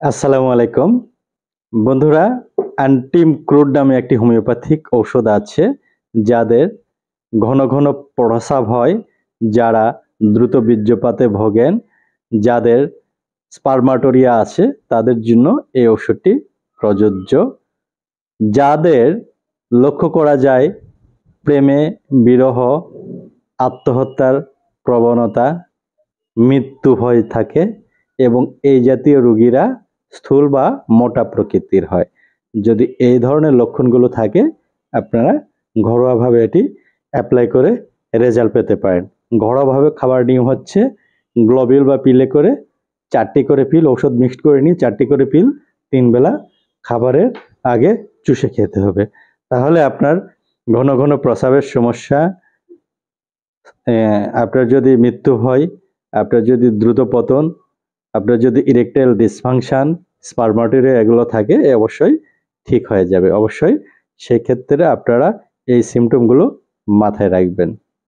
আসসালামু আলাইকুম বন্ধুরা। অ্যান্টিম ক্রুড নামে একটি হোমিওপ্যাথিক ঔষধ আছে যাদের ঘন ঘন প্রস্রাব হয়, যারা দ্রুত বীর্যপাতে ভোগেন, যাদের স্পারমাটোরিয়া আছে তাদের জন্য এই ওষুধটি প্রযোজ্য। যাদের লক্ষ্য করা যায় প্রেমে বিরহ, আত্মহত্যার প্রবণতা, মৃত্যু ভয় থাকে এবং এই জাতীয় রোগীরা স্থূল বা মোটা প্রকৃতির হয়। যদি এই ধরনের লক্ষণগুলো থাকে আপনারা ঘরোয়াভাবে এটি অ্যাপ্লাই করে রেজাল্ট পেতে পারেন। ঘরোয়াভাবে খাবার নিয়ম হচ্ছে গ্লোবিউল বা পিলে করে 4টি করে পিল ঔষধ মিক্সড করে নিয়ে 4টি করে পিল 3 বেলা খাবারের আগে চুষে খেতে হবে। তাহলে আপনার ঘন ঘন প্রস্রাবের সমস্যা, আপনার যদি মৃত্যু হয়, আপনার যদি দ্রুত পতন, আপনার যদি ইরেকটাইল ডিসফাংশন, স্পারমাটোরিয়া এগুলো থাকে অবশ্যই ঠিক হয়ে যাবে। অবশ্যই সেই ক্ষেত্রে আপনারা এই সিমটমগুলো মাথায় রাখবেন।